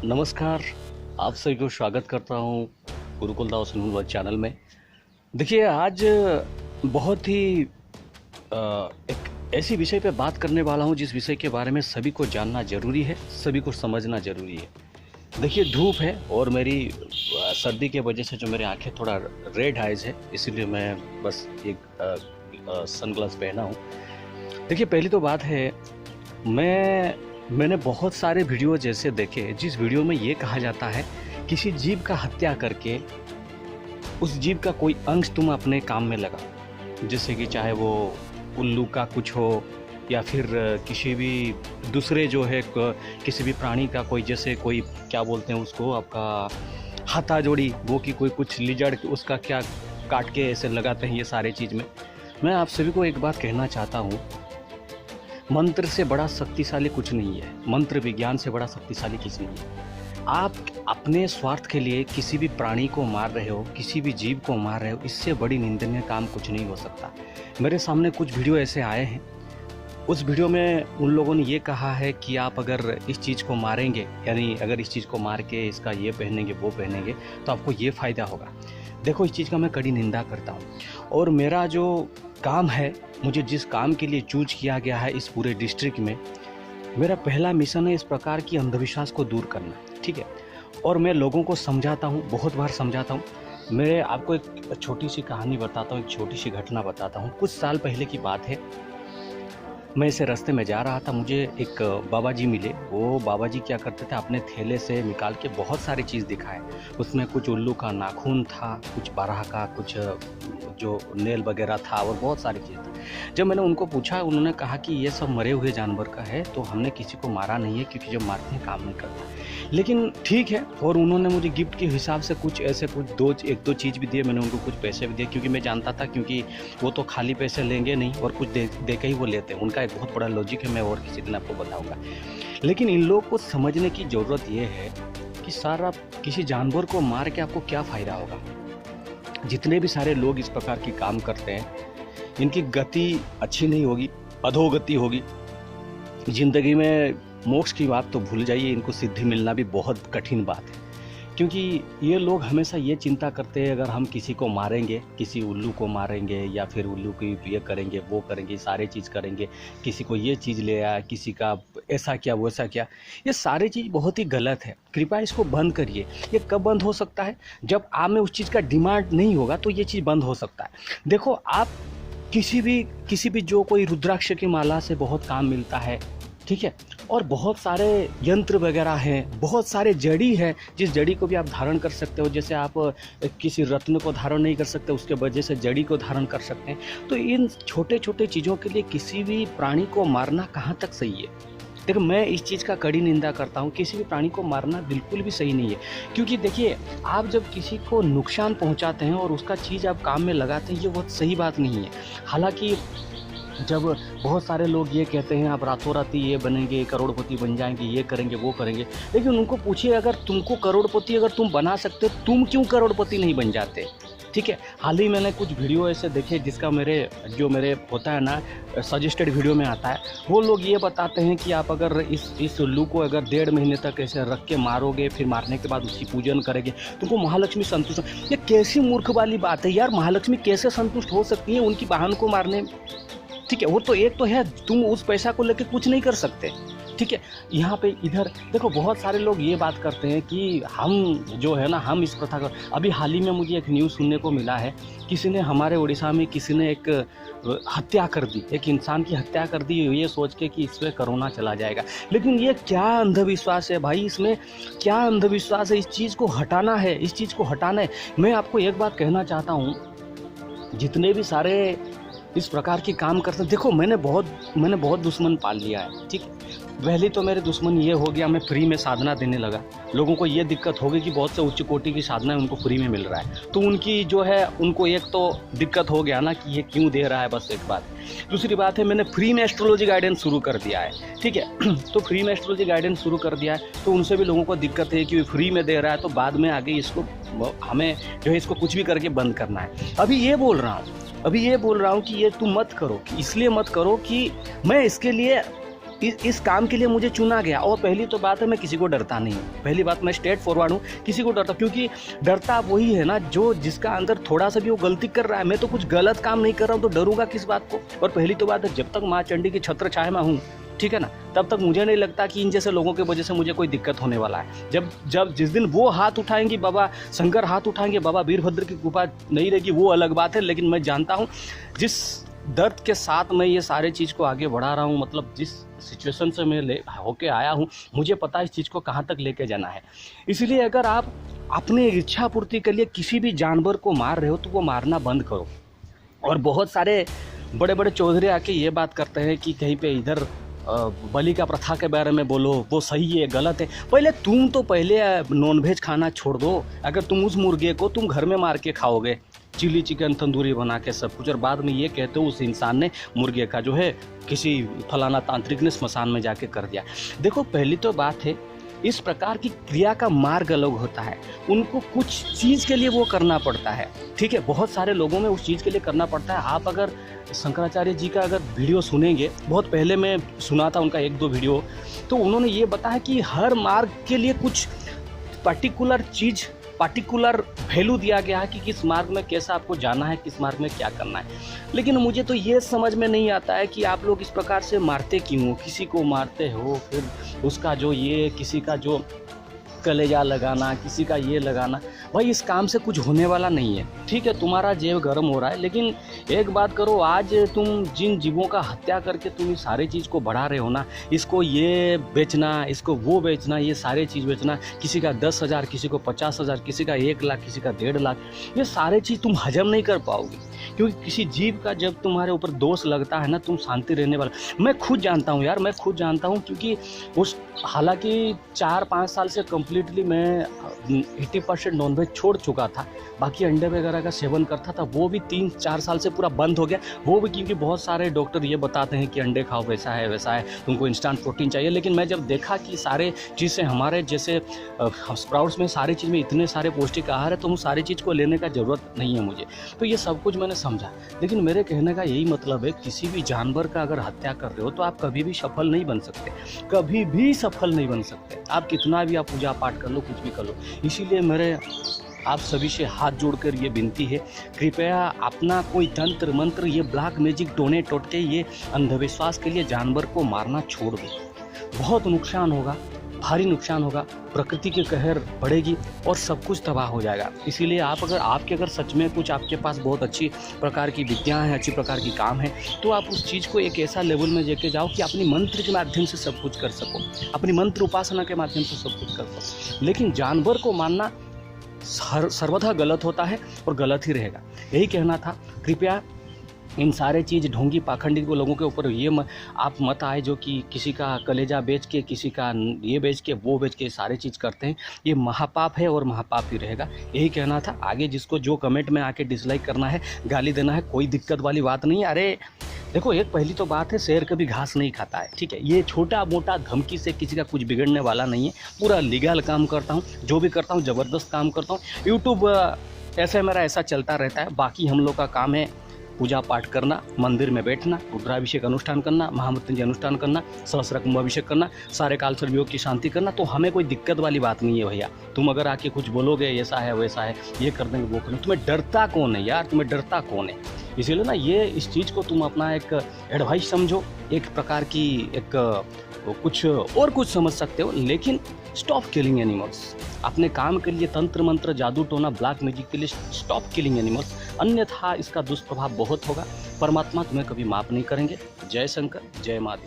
नमस्कार, आप सभी को स्वागत करता हूँ गुरुकुल दास हनुमान चैनल में। देखिए, आज बहुत ही एक ऐसी विषय पे बात करने वाला हूँ जिस विषय के बारे में सभी को जानना ज़रूरी है, सभी को समझना ज़रूरी है। देखिए, धूप है और मेरी सर्दी के वजह से जो मेरी आंखें थोड़ा रेड आइज़ है, इसीलिए मैं बस एक सनग्लास पहना हूँ। देखिए, पहली तो बात है, मैंने बहुत सारे वीडियो जैसे देखे जिस वीडियो में ये कहा जाता है किसी जीव का हत्या करके उस जीव का कोई अंश तुम अपने काम में लगा, जैसे कि चाहे वो उल्लू का कुछ हो या फिर किसी भी दूसरे जो है किसी भी प्राणी का कोई, जैसे कोई क्या बोलते हैं उसको, आपका हाथा जोड़ी, वो कि कोई कुछ लिजड़ उसका क्या काट के ऐसे लगाते हैं। ये सारे चीज़ में मैं आप सभी को एक बात कहना चाहता हूँ, मंत्र से बड़ा शक्तिशाली कुछ नहीं है, मंत्र विज्ञान से बड़ा शक्तिशाली किसी नहीं है। आप अपने स्वार्थ के लिए किसी भी प्राणी को मार रहे हो, किसी भी जीव को मार रहे हो, इससे बड़ी निंदनीय काम कुछ नहीं हो सकता। मेरे सामने कुछ वीडियो ऐसे आए हैं, उस वीडियो में उन लोगों ने ये कहा है कि आप अगर इस चीज़ को मारेंगे, यानी अगर इस चीज़ को मार के इसका ये पहनेंगे वो पहनेंगे तो आपको ये फ़ायदा होगा। देखो, इस चीज़ का मैं कड़ी निंदा करता हूँ और मेरा जो काम है, मुझे जिस काम के लिए चूज किया गया है इस पूरे डिस्ट्रिक्ट में, मेरा पहला मिशन है इस प्रकार की अंधविश्वास को दूर करना, ठीक है। और मैं लोगों को समझाता हूँ, बहुत बार समझाता हूँ। मैं आपको एक छोटी सी कहानी बताता हूँ, एक छोटी सी घटना बताता हूँ। कुछ साल पहले की बात है, मैं ऐसे रास्ते में जा रहा था, मुझे एक बाबा जी मिले। वो बाबा जी क्या करते थे, अपने थैले से निकाल के बहुत सारी चीज़ दिखाए। उसमें कुछ उल्लू का नाखून था, कुछ बारह का कुछ जो नेल वगैरह था और बहुत सारी चीज़ थी। जब मैंने उनको पूछा, उन्होंने कहा कि ये सब मरे हुए जानवर का है, तो हमने किसी को मारा नहीं है, क्योंकि जब मारते हैं काम नहीं करता। लेकिन ठीक है, और उन्होंने मुझे गिफ्ट के हिसाब से कुछ ऐसे कुछ एक दो चीज़ भी दिए। मैंने उनको कुछ पैसे भी दिए, क्योंकि मैं जानता था, क्योंकि वो तो खाली पैसे लेंगे नहीं और कुछ दे के ही वो लेते हैं। उनका एक बहुत बड़ा लॉजिक है, मैं और किसी दिन आपको बताऊंगा। लेकिन इन लोगों को समझने की ज़रूरत ये है कि सर, आप किसी जानवर को मार के आपको क्या फ़ायदा होगा। जितने भी सारे लोग इस प्रकार की काम करते हैं, इनकी गति अच्छी नहीं होगी, अधोगति होगी ज़िंदगी में। मोक्ष की बात तो भूल जाइए, इनको सिद्धि मिलना भी बहुत कठिन बात है, क्योंकि ये लोग हमेशा ये चिंता करते हैं, अगर हम किसी को मारेंगे, किसी उल्लू को मारेंगे या फिर उल्लू की ये करेंगे वो करेंगे, सारे चीज़ करेंगे, किसी को ये चीज़ ले आया, किसी का ऐसा क्या वैसा क्या, ये सारी चीज़ बहुत ही गलत है। कृपया इसको बंद करिए। ये कब बंद हो सकता है, जब आप में उस चीज़ का डिमांड नहीं होगा, तो ये चीज़ बंद हो सकता है। देखो, आप किसी भी जो कोई रुद्राक्ष की माला से बहुत काम मिलता है, ठीक है, और बहुत सारे यंत्र वगैरह हैं, बहुत सारे जड़ी हैं, जिस जड़ी को भी आप धारण कर सकते हो। जैसे आप किसी रत्न को धारण नहीं कर सकते, उसके वजह से जड़ी को धारण कर सकते हैं। तो इन छोटे छोटे चीज़ों के लिए किसी भी प्राणी को मारना कहाँ तक सही है। देखो, मैं इस चीज़ का कड़ी निंदा करता हूँ, किसी भी प्राणी को मारना बिल्कुल भी सही नहीं है। क्योंकि देखिए, आप जब किसी को नुकसान पहुँचाते हैं और उसका चीज़ आप काम में लगाते हैं, ये बहुत सही बात नहीं है। हालांकि जब बहुत सारे लोग ये कहते हैं आप रातों रात ये बनेंगे, करोड़पति बन जाएंगे, ये करेंगे वो करेंगे, लेकिन उनको पूछिए, अगर तुमको करोड़पति अगर तुम बना सकते, तुम क्यों करोड़पति नहीं बन जाते। ठीक है, हाल ही मैंने कुछ वीडियो ऐसे देखे जिसका मेरे होता है ना, सजेस्टेड वीडियो में आता है। वो लोग ये बताते हैं कि आप अगर इस उल्लू को अगर 1.5 महीने तक ऐसे रख के मारोगे, फिर मारने के बाद उसकी पूजन करेंगे, तुमको महालक्ष्मी संतुष्ट। ये कैसी मूर्ख वाली बात है यार, महालक्ष्मी कैसे संतुष्ट हो सकती है उनकी बहन को मारने। ठीक है, वो तो एक तो है, तुम उस पैसा को लेकर कुछ नहीं कर सकते। ठीक है, यहाँ पे इधर देखो, बहुत सारे लोग ये बात करते हैं कि हम जो है ना, हम इस प्रथा का। अभी हाल ही में मुझे एक न्यूज़ सुनने को मिला है, किसी ने हमारे उड़ीसा में किसी ने एक हत्या कर दी, एक इंसान की हत्या कर दी, ये सोच के कि इससे कोरोना चला जाएगा। लेकिन ये क्या अंधविश्वास है भाई, इसमें क्या अंधविश्वास है। इस चीज़ को हटाना है, इस चीज़ को हटाना है। मैं आपको एक बात कहना चाहता हूँ, जितने भी सारे इस प्रकार के काम करते हैं, देखो, मैंने बहुत दुश्मन पाल लिया है। ठीक है, पहले तो मेरे दुश्मन ये हो गया, मैं फ्री में साधना देने लगा। लोगों को ये दिक्कत होगी कि बहुत से उच्च कोटि की साधना उनको फ्री में मिल रहा है, तो उनकी जो है, उनको एक तो दिक्कत हो गया ना कि ये क्यों दे रहा है, बस एक बात। दूसरी बात है, मैंने फ्री में एस्ट्रोलॉजी गाइडेंस शुरू कर दिया है। ठीक है, तो फ्री में एस्ट्रोलॉजी गाइडेंस शुरू कर दिया है, तो उनसे भी लोगों को दिक्कत है कि फ्री में दे रहा है, तो बाद में आगे इसको हमें जो है इसको कुछ भी करके बंद करना है। अभी ये बोल रहा हूँ कि ये तुम मत करो, कि इसलिए मत करो कि मैं इसके लिए इस काम के लिए मुझे चुना गया। और पहली तो बात है, मैं किसी को डरता नहीं हूँ। पहली बात, मैं स्ट्रेट फॉरवर्ड हूँ, किसी को डरता, क्योंकि डरता वही है ना जो जिसका अंदर थोड़ा सा भी वो गलती कर रहा है। मैं तो कुछ गलत काम नहीं कर रहा हूँ, तो डरूंगा किस बात को। और पहली तो बात है, जब तक माँ चंडी की छत्र छाया में हूँ, ठीक है ना, तब तक मुझे नहीं लगता कि इन जैसे लोगों की वजह से मुझे कोई दिक्कत होने वाला है। जब जिस दिन वो हाथ उठाएंगे, बाबा शंकर हाथ उठाएंगे, बाबा वीरभद्र की कृपा नहीं रहेगी, वो अलग बात है। लेकिन मैं जानता हूँ जिस दर्द के साथ मैं ये सारे चीज़ को आगे बढ़ा रहा हूँ, मतलब जिस सिचुएशन से मैं होके आया हूँ, मुझे पता है इस चीज़ को कहाँ तक लेके जाना है। इसलिए अगर आप अपने इच्छा पूर्ति के लिए किसी भी जानवर को मार रहे हो तो वो मारना बंद करो। और बहुत सारे बड़े बड़े चौधरी आके ये बात करते हैं कि कहीं पे इधर बलि का प्रथा के बारे में बोलो, वो सही है गलत है। पहले तुम तो पहले नॉनवेज खाना छोड़ दो। अगर तुम उस मुर्गे को तुम घर में मार के खाओगे, चिली चिकन तंदूरी बना के सब कुछ, और बाद में ये कहते हो उस इंसान ने मुर्गे का जो है किसी फलाना तांत्रिक ने स्मशान में जाके कर दिया। देखो, पहली तो बात है, इस प्रकार की क्रिया का मार्ग अलग होता है। उनको कुछ चीज़ के लिए वो करना पड़ता है, ठीक है। बहुत सारे लोगों में उस चीज़ के लिए करना पड़ता है। आप अगर शंकराचार्य जी का अगर वीडियो सुनेंगे, बहुत पहले मैं सुना था उनका 1-2 वीडियो, तो उन्होंने ये बताया कि हर मार्ग के लिए कुछ पर्टिकुलर चीज़, पर्टिकुलर वैल्यू दिया गया है कि किस मार्ग में कैसा आपको जाना है, किस मार्ग में क्या करना है। लेकिन मुझे तो ये समझ में नहीं आता है कि आप लोग इस प्रकार से मारते क्यों हो। किसी को मारते हो, फिर उसका जो ये, किसी का जो कलेजा लगाना, किसी का ये लगाना, भाई इस काम से कुछ होने वाला नहीं है, ठीक है। तुम्हारा जेब गर्म हो रहा है, लेकिन एक बात करो, आज तुम जिन जीवों का हत्या करके तुम इस सारी चीज़ को बढ़ा रहे हो ना, इसको ये बेचना, इसको वो बेचना, ये सारे चीज़ बेचना, किसी का 10,000, किसी को 50,000, किसी का 1 लाख, किसी का 1.5 लाख, ये सारे चीज़ तुम हजम नहीं कर पाओगे। क्योंकि किसी जीव का जब तुम्हारे ऊपर दोष लगता है ना, तुम शांति रहने वाला। मैं खुद जानता हूँ यार, मैं खुद जानता हूँ, क्योंकि उस हालांकि 4-5 साल से कम्प्लीटली मैं 80% नॉनवेज छोड़ चुका था। बाकी अंडे वगैरह का सेवन करता था, वो भी 3-4 साल से पूरा बंद हो गया। वो भी क्योंकि बहुत सारे डॉक्टर ये बताते हैं कि अंडे खाओ, वैसा है वैसा है, तुमको इंस्टेंट प्रोटीन चाहिए। लेकिन मैं जब देखा कि सारे चीज़ें हमारे जैसे स्प्राउट्स में सारी चीज़ में इतने सारे पौष्टिक आहार है, तो उन सारी चीज़ को लेने का ज़रूरत नहीं है मुझे। तो ये सब कुछ मैंने समझा। लेकिन मेरे कहने का यही मतलब है, किसी भी जानवर का अगर हत्या कर रहे हो तो आप कभी भी सफल नहीं बन सकते, कभी भी सफल नहीं बन सकते। आप कितना भी आप पूजा पाठ कर लो, कुछ भी कर लो। इसीलिए मेरे आप सभी से हाथ जोड़कर ये विनती है, कृपया अपना कोई तंत्र मंत्र, ये ब्लैक मैजिक, टोने टोटके, ये अंधविश्वास के लिए जानवर को मारना छोड़ दो। बहुत नुकसान होगा, भारी नुकसान होगा, प्रकृति के कहर बढ़ेगी और सब कुछ तबाह हो जाएगा। इसीलिए आप अगर सच में कुछ आपके पास बहुत अच्छी प्रकार की विद्याएं हैं, अच्छी प्रकार की काम है, तो आप उस चीज़ को एक ऐसा लेवल में लेके जाओ कि अपनी मंत्र के माध्यम से सब कुछ कर सको, अपनी मंत्र उपासना के माध्यम से सब कुछ कर सको। लेकिन जानवर को मारना सर्वथा गलत होता है और गलत ही रहेगा। यही कहना था। कृपया इन सारे चीज़ ढोंगी पाखंडी को लोगों के ऊपर आप मत आए, जो कि किसी का कलेजा बेच के, किसी का ये बेच के, वो बेच के सारे चीज़ करते हैं। ये महापाप है और महापाप ही रहेगा। यही कहना था। आगे जिसको जो कमेंट में आके डिसलाइक करना है, गाली देना है, कोई दिक्कत वाली बात नहीं है। अरे देखो, एक पहली तो बात है, शेर कभी घास नहीं खाता है, ठीक है। ये छोटा मोटा धमकी से किसी का कुछ बिगड़ने वाला नहीं है। पूरा लीगल काम करता हूँ, जो भी करता हूँ ज़बरदस्त काम करता हूँ। यूट्यूब ऐसे मेरा ऐसा चलता रहता है। बाकी हम लोग का काम है पूजा पाठ करना, मंदिर में बैठना, रुद्राभिषेक अनुष्ठान करना, महामृत्युंजय अनुष्ठान करना, सहस्र कुंभाभिषेक करना, सारे काल सर्वयोग की शांति करना। तो हमें कोई दिक्कत वाली बात नहीं है भैया। तुम अगर आके कुछ बोलोगे ऐसा है वैसा है, ये कर देंगे वो कर देंगे, तुम्हें डरता कौन है यार? तुम्हें डरता कौन है? इसीलिए ना ये इस चीज़ को तुम अपना एक एडवाइस समझो, एक प्रकार की एक कुछ और कुछ समझ सकते हो। लेकिन स्टॉप किलिंग एनिमल्स। अपने काम के लिए तंत्र मंत्र, जादू टोना, ब्लैक मैजिक के लिए स्टॉप किलिंग एनिमल्स, अन्यथा इसका दुष्प्रभाव बहुत होगा। परमात्मा तुम्हें कभी माफ नहीं करेंगे। जय शंकर, जय माँ।